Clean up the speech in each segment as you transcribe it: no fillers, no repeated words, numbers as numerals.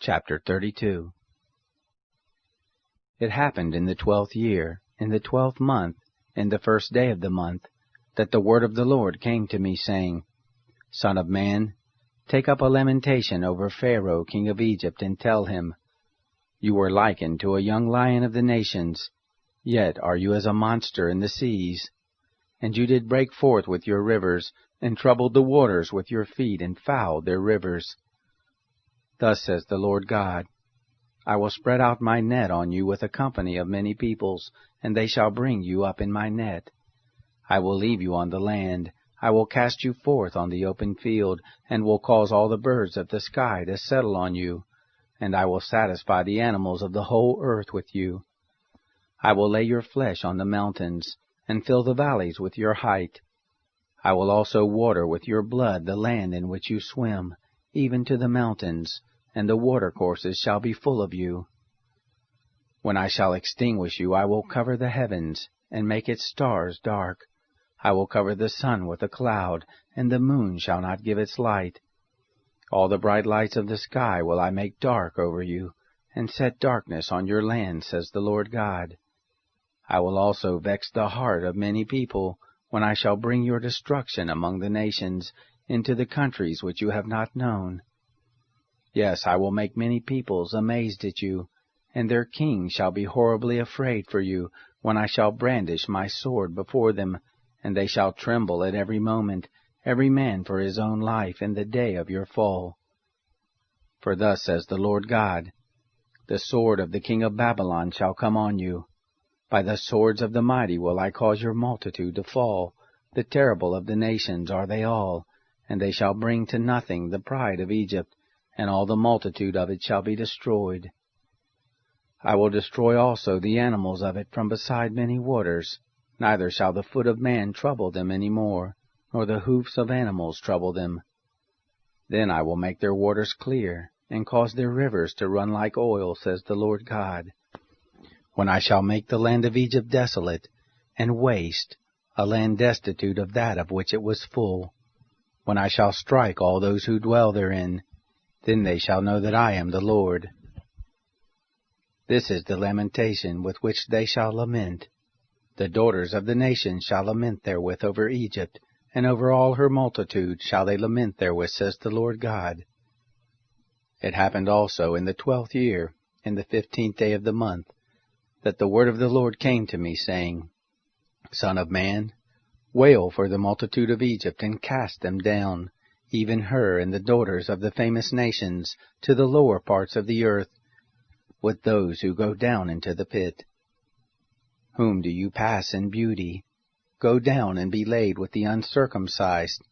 Chapter 32. It happened in the 12th year, in the 12th month, in the first day of the month, that the word of the Lord came to me, saying, Son of man, take up a lamentation over Pharaoh king of Egypt, and tell him, You were likened to a young lion of the nations, yet are you as a monster in the seas. And you did break forth with your rivers, and troubled the waters with your feet, and fouled their rivers. Thus says the Lord God, I will spread out my net on you with a company of many peoples, and they shall bring you up in my net. I will leave you on the land, I will cast you forth on the open field, and will cause all the birds of the sky to settle on you, and I will satisfy the animals of the whole earth with you. I will lay your flesh on the mountains, and fill the valleys with your height. I will also water with your blood the land in which you swim, even to the mountains, and the watercourses shall be full of you. When I shall extinguish you, I will cover the heavens, and make its stars dark. I will cover the sun with a cloud, and the moon shall not give its light. All the bright lights of the sky will I make dark over you, and set darkness on your land, says the Lord God. I will also vex the heart of many people, when I shall bring your destruction among the nations, into the countries which you have not known. Yes, I will make many peoples amazed at you, and their kings shall be horribly afraid for you, when I shall brandish my sword before them, and they shall tremble at every moment, every man for his own life, in the day of your fall. For thus says the Lord God, The sword of the king of Babylon shall come on you. By the swords of the mighty will I cause your multitude to fall. The terrible of the nations are they all, and they shall bring to nothing the pride of Egypt, and all the multitude of it shall be destroyed. I will destroy also the animals of it from beside many waters, neither shall the foot of man trouble them any more, nor the hoofs of animals trouble them. Then I will make their waters clear, and cause their rivers to run like oil, says the Lord God. When I shall make the land of Egypt desolate, and waste, a land destitute of that of which it was full, when I shall strike all those who dwell therein, then they shall know that I am the Lord. This is the lamentation with which they shall lament. The daughters of the nations shall lament therewith over Egypt, and over all her multitude shall they lament therewith, says the Lord God. It happened also in the 12th year, in the 15th day of the month, that the word of the Lord came to me, saying, Son of man, wail for the multitude of Egypt, and cast them down, even her and the daughters of the famous nations, to the lower parts of the earth, with those who go down into the pit. Whom do you pass in beauty? Go down and be laid with the uncircumcised.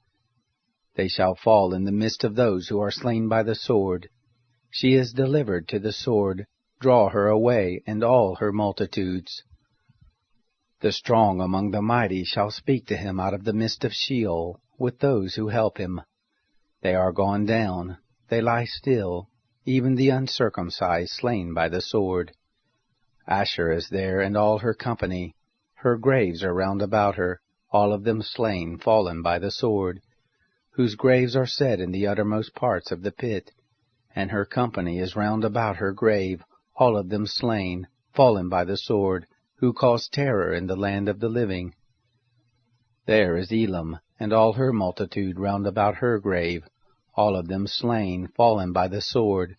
They shall fall in the midst of those who are slain by the sword. She is delivered to the sword. Draw her away, and all her multitudes. The strong among the mighty shall speak to him out of the midst of Sheol, with those who help him. They are gone down, they lie still, even the uncircumcised slain by the sword. Asher is there, and all her company. Her graves are round about her, all of them slain, fallen by the sword, whose graves are set in the uttermost parts of the pit. And her company is round about her grave, all of them slain, fallen by the sword, who caused terror in the land of the living. There is Elam, and all her multitude round about her grave, all of them slain, fallen by the sword,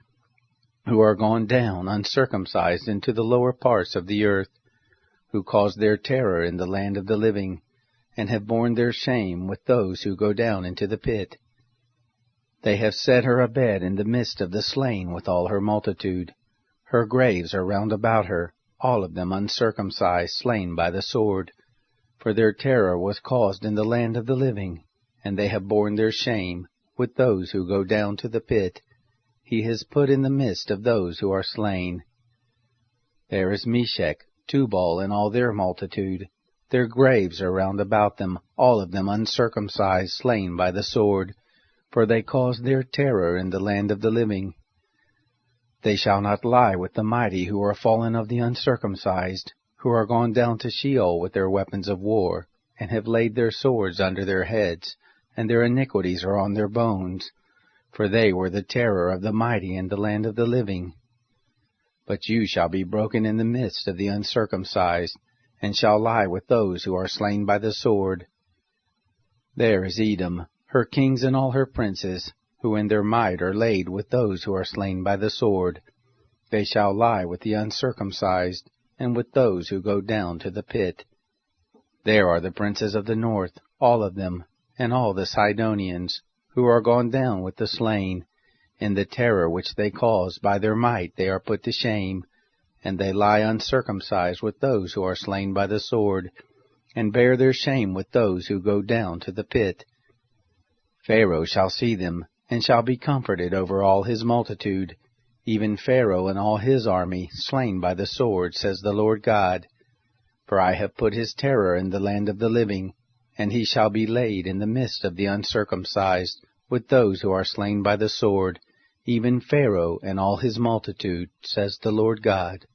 who are gone down uncircumcised into the lower parts of the earth, who caused their terror in the land of the living, and have borne their shame with those who go down into the pit. They have set her a bed in the midst of the slain with all her multitude. Her graves are round about her, all of them uncircumcised, slain by the sword. For their terror was caused in the land of the living, and they have borne their shame with those who go down to the pit. He has put in the midst of those who are slain. There is Meshech, Tubal, and all their multitude. Their graves are round about them, all of them uncircumcised, slain by the sword. For they caused their terror in the land of the living. They shall not lie with the mighty who are fallen of the uncircumcised, who are gone down to Sheol with their weapons of war, and have laid their swords under their heads, and their iniquities are on their bones. for they were the terror of the mighty in the land of the living. But you shall be broken in the midst of the uncircumcised, and shall lie with those who are slain by the sword. There is Edom, her kings and all her princes, who in their might are laid with those who are slain by the sword. They shall lie with the uncircumcised, and with those who go down to the pit. There are the princes of the north, all of them, and all the Sidonians, who are gone down with the slain. In the terror which they cause by their might they are put to shame, and they lie uncircumcised with those who are slain by the sword, and bear their shame with those who go down to the pit. Pharaoh shall see them, and shall be comforted over all his multitude, even Pharaoh and all his army, slain by the sword, says the Lord God. For I have put his terror in the land of the living, and he shall be laid in the midst of the uncircumcised, with those who are slain by the sword, even Pharaoh and all his multitude, says the Lord God.